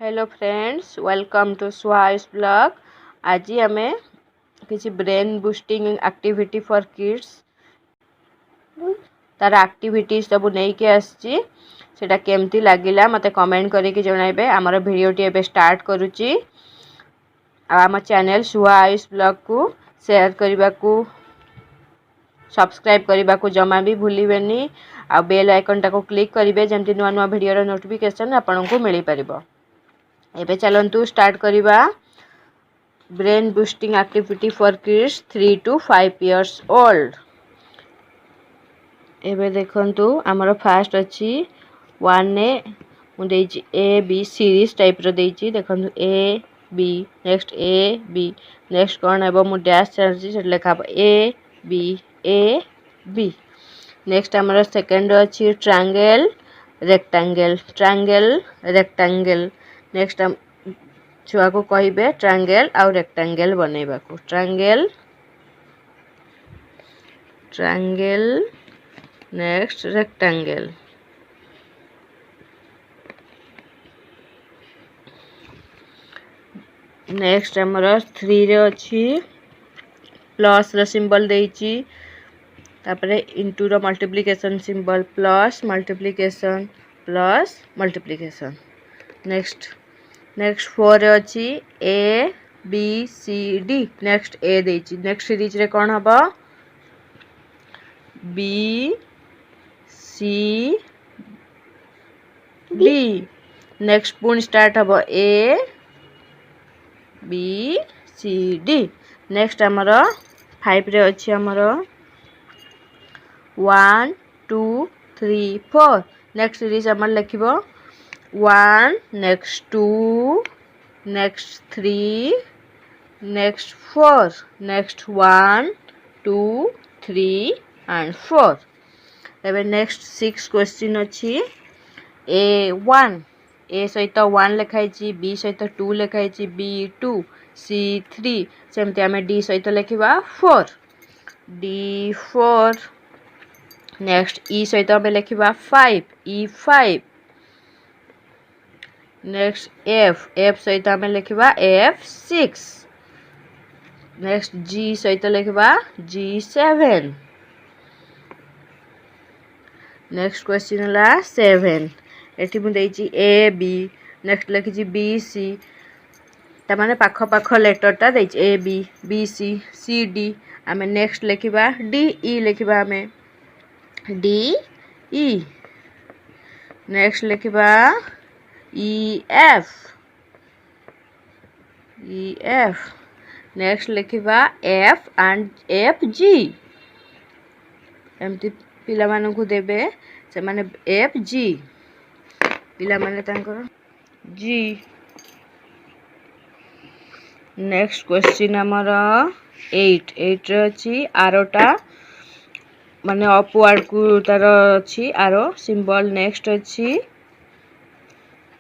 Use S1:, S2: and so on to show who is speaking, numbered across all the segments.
S1: Hello friends, welcome to SuhaAyush blog. आज आमे किसी brain boosting activity for kids तार एक्टिविटी सब नहीं के आसी सेटा केमती लागिला मते कमेंट करके जणाइबे। आमर वीडियोटी एबे स्टार्ट करूची। आम चैनल SuhaAyush ब्लॉग को शेयर करने को सब्सक्राइब करने को जमा भी भूलिबेनी। आ बेल आइकन टाको क्लिक करेंगे जमती नुआ नुआ वीडियो नोटिफिकेशन आपन को मिल पारिबो। एबे चलंतु स्टार्ट करिबा brain boosting activity for kids 3 to 5 years old. एबे देखंतु हमर फास्ट अछि 1 ए मु देछि ए बी सीरीज टाइप रो देछि। देखंतु A B next A B next कोन एबो मु डैश चार्ज से लिखा ए बी। नेक्स्ट हमर सेकंड अछि triangle rectangle triangle rectangle. Next हम छुआ को कहिबे ट्रायंगल आउ रेक्टेंगल बनेबा को triangle triangle next rectangle. Next हमर 3 रे अछि प्लस रो सिंबल देछि तापरे इनटू रो multiplication symbol plus multiplication. Next 4 रे अछि A B C D. Next A देछि नेक्स्ट सीरीज रे कोन हबो बी सी डी। नेक्स्ट पुन स्टार्ट हबो A B C D. Next हमर 5 रे अछि हमर 1 2 3 4। नेक्स्ट सीरीज हमर लिखिबो 1 next 2 next 3 next 4 next 1 2 3 and 4। एबे नेक्स्ट 6 क्वेश्चन अछि A1 ए सहित 1 लिखाइ छि बी सहित 2 लिखाइ छि बी 2 सी 3 सेमते हमें डी सहित लिखिबा 4 डी 4। नेक्स्ट ई सहित हमें लिखिबा 5 ई 5। नेक्स्ट एफ सहित हमें लिखिबा एफ 6। नेक्स्ट जी सहित लिखिबा जी 7। नेक्स्ट क्वेश्चन हला 7 एठी मु देछि ए बी नेक्स्ट लिखि छि बी सी त माने पाख पाख लेटर ता देछि A B B C C D. हमें नेक्स्ट लिखिबा डी ई लिखिबा हमें डी ई। नेक्स्ट लिखिबा ई एफ नेक्स्ट लिखिबा एफ एंड एफ जी। एमती पिला मानन को देबे से माने एफ जी पिला माने तांकर जी। नेक्स्ट क्वेश्चन हमर 8 रे अछि आरोटा माने अपवर्ड को तार अछि आरो सिंबल। नेक्स्ट अछि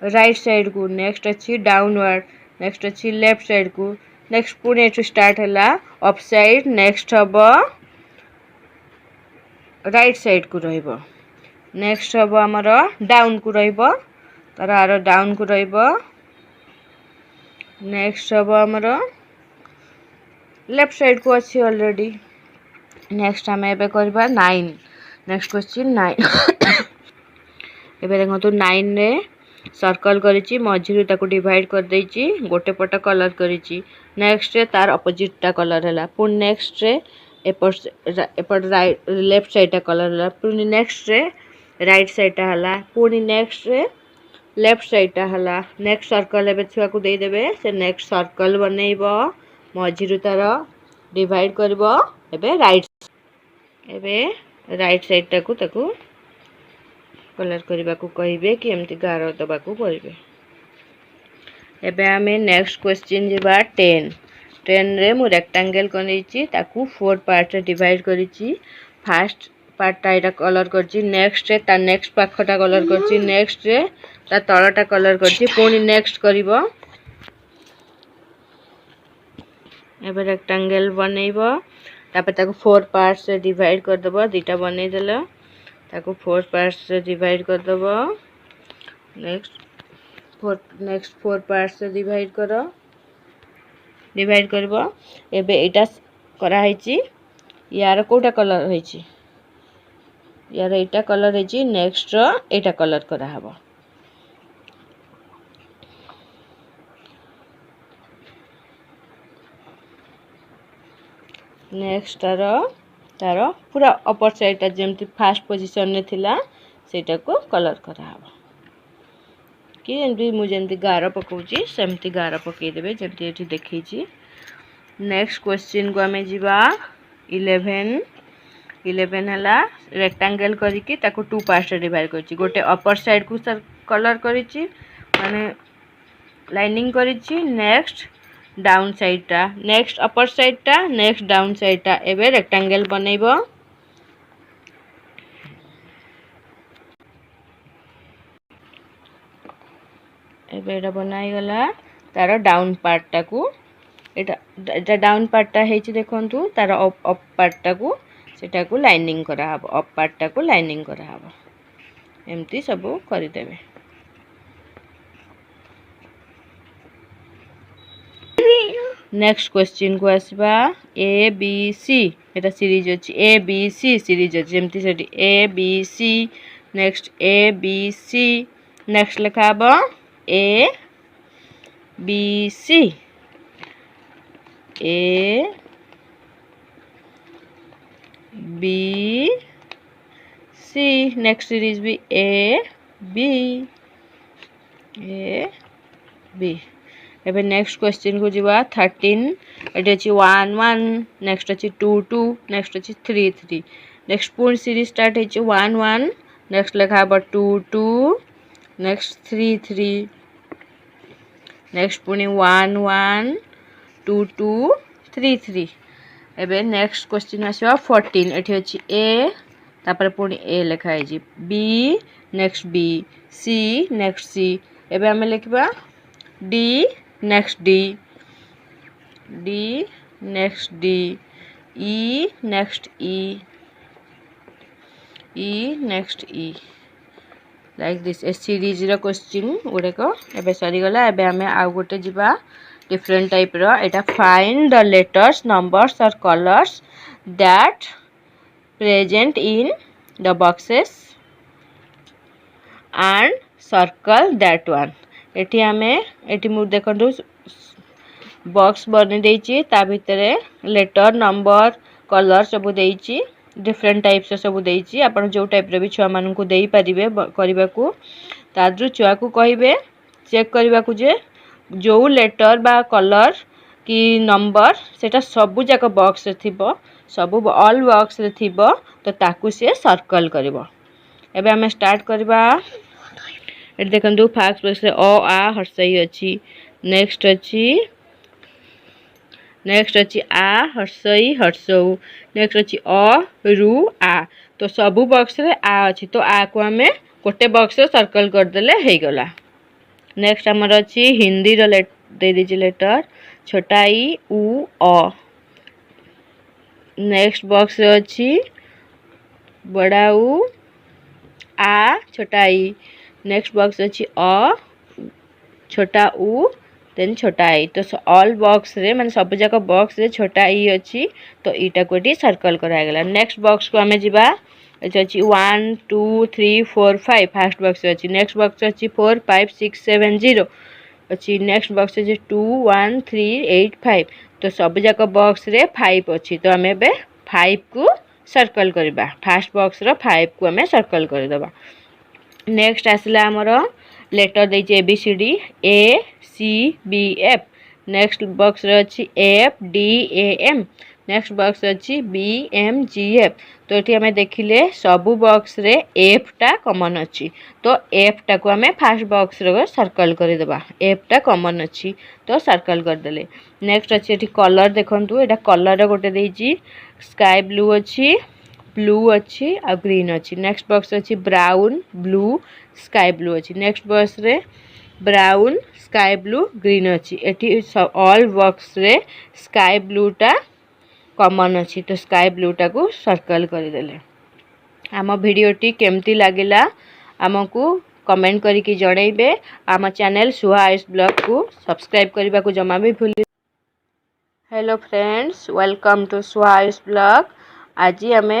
S1: राइट साइड को नेक्स्ट अछि डाउनवर्ड नेक्स्ट अछि लेफ्ट साइड को। नेक्स्ट पुणे टू स्टार्ट हला अप साइड नेक्स्ट हबो राइट साइड को रहइबो। नेक्स्ट हबो हमर डाउन को रहइबो तार आरो डाउन को रहइबो। नेक्स्ट हबो हमर लेफ्ट साइड को अछि ऑलरेडी। नेक्स्ट हम एबे करबा 9 नेक्स्ट क्वेश्चन 9 एबे देखंतु 9 रे सर्कल करिछि मझिरु ताको डिवाइड कर दैछि गोटे पट कलर करिछि। नेक्स्ट रे तार अपोजिट टा कलर हला पुन नेक्स्ट रे एपट राइट लेफ्ट साइड टा कलर हला पुन नेक्स्ट रे राइट साइड टा हला पुन नेक्स्ट रे लेफ्ट साइड टा हला। नेक्स्ट सर्कल एबे छुआ को दे देबे से नेक्स्ट सर्कल बनेइबो मझिरु तार डिवाइड करबो। एबे राइट साइड टा को ताको कलर करबा को कहिबे कि एमती गारो दबा को कहिबे। एबे हमें नेक्स्ट क्वेश्चन जेबा 10 रे मु रेक्टेंगल करिछि ताकू 4 पार्ट रे डिवाइड करिछि। फर्स्ट पार्ट टा एटा कलर करछि नेक्स्ट रे ता नेक्स्ट पाखटा कलर करछि नेक्स्ट रे ता तळटा कलर करछि पुनी नेक्स्ट करिवो। एबे रेक्टेंगल बनेइबो तापर ताको 4 पार्ट्स रे डिवाइड कर दबो दुटा बनै देला ताको 4 पार्ट्स रे डिवाइड कर दबो। नेक्स्ट नेक्स्ट 4 पार्ट्स डिवाइड कर डिवाइड करबो एबे एटा करा हैची यार कोटा कलर हैची यार एटा कलर हैची नेक्स्ट रो एटा कलर करा हबो नेक्स्ट तारो पूरा अपर साइड जेमती फास्ट पोजीशन ने थिला सेटा को कलर करा हबो कि जेमती मु जेमती गारो पकाउची सेमती गारो पकई देबे जेमती एठी देखैची नेक्स्ट क्वेश्चन को हमें जीवा 11 हला रेक्टेंगल करी कि ताको टू पार्ट्स डिवाइड करची गोटे अपर साइड को सर कलर करीची माने लाइनिंग करीची नेक्स्ट डाउन साइड टा नेक्स्ट अपर साइड टा नेक्स्ट डाउन साइड टा एबे रेक्टेंगल बनैबो एबे एटा बनाई गला तारो डाउन पार्ट टा को एटा डाउन पार्ट टा हेची देखंतु तारो अप पार्ट टा को सेटा को लाइनिंग करा हबो अप पार्ट टा को लाइनिंग करा हबो एमती सब करि देबे नेक्स्ट क्वेश्चन को आसबा ए बी सी एटा सीरीज अछि ए बी सी सीरीज अछि जेमती सेठी A B C next A B C next लिखा हबो A B C A B C next series भी ए बी एबे नेक्स्ट क्वेश्चन को जीवा 13 एटे अछि 1 1 नेक्स्ट अछि 2 2 नेक्स्ट अछि 3 3 नेक्स्ट पूर्ण सीरीज स्टार्ट अछि 1 1 नेक्स्ट लिखा हबो 2 2 नेक्स्ट 3 3 नेक्स्ट पुणी 1 1 2 2 3 3 एबे नेक्स्ट क्वेश्चन आसबा 14 एठी अछि ए तापर पुणी ए लिखा है B next B C next C एबे हमें लिखबा D next D D next D E next E next E like this A series रो क्वेश्चन गुड़ेको एबे सरी गला एबे हमें आ गोटे जिबा different type row Etah find the letters numbers और colours that present in the boxes and circle that one एठी हमें एठी मु देखंतु बॉक्स बने देइची ता भितरे लेटर नंबर कलर सब देइची डिफरेंट टाइप्स सब देइची आपण जो टाइप रे भी छुआ मानन को देई परिबे करबा को ताद्रु छुआ को कहिबे चेक करबा को जे जो लेटर बा कलर कि नंबर सेटा सब जाक बॉक्स रे थिबो सब ऑल बॉक्स रे थिबो तो ताकू से सर्कल करबो एबे हमें स्टार्ट करबा ए देखंतु फास्ट बॉक्स रे अ आ हर्षई अछि नेक्स्ट अछि आ हर्षई हर्षौ नेक्स्ट अछि अ रु आ तो सब बॉक्स रे आ अछि तो आ को हमें गोटे बॉक्स रे सर्कल कर देले हे गला नेक्स्ट हमर अछि हिंदी रो दे दिछि लेटर छोटा ई उ अ नेक्स्ट बॉक्स रे अछि बड़ा उ आ छोटा ई नेक्स्ट बॉक्स अछि अ छोटा उ देन छोटा ई तो ऑल बॉक्स रे माने सब जाक बॉक्स रे छोटा ई अछि तो ईटा कोटी सर्कल करा गेला नेक्स्ट बॉक्स को हमें जिबा अछि 1 2 3 4 5 फर्स्ट बॉक्स अछि नेक्स्ट बॉक्स अछि 4 5 6 7 0 अछि नेक्स्ट बॉक्स अछि 2 1 3 8 5 तो सब जाक बॉक्स रे 5 अछि तो हमें बे 5 को सर्कल करबा फर्स्ट बॉक्स रो 5 को हमें सर्कल कर देबा नेक्स्ट आसला हमरो लेटर दै छै ABCD A C B F next box रे अछि F D A M next box अछि B M G F तो एठी हमें देखिले सब बॉक्स रे F टा कॉमन अछि तो F टा को हमें फर्स्ट बॉक्स रे सर्कल कर देबा F टा कॉमन अछि तो सर्कल कर देले नेक्स्ट अछि एठी कलर देखंतु एटा कलर रे गोटे देछि स्काई ब्लू अछि ब्लू अच्छी आ ग्रीन अच्छी नेक्स्ट बॉक्स अच्छी ब्राउन ब्लू स्काई ब्लू अच्छी नेक्स्ट बॉक्स रे ब्राउन स्काई ब्लू ग्रीन अच्छी एटी ऑल बॉक्स रे स्काई ब्लू टा कॉमन अच्छी तो स्काई ब्लू टा को सर्कल कर देले आम वीडियो टी केमती लागिला आमको कमेंट करके जणैबे। आम चैनल सुहाआयुष ब्लॉग को सब्सक्राइब करने को जमा भी भूल। Hello friends, welcome to Suhaayush blog. आज आम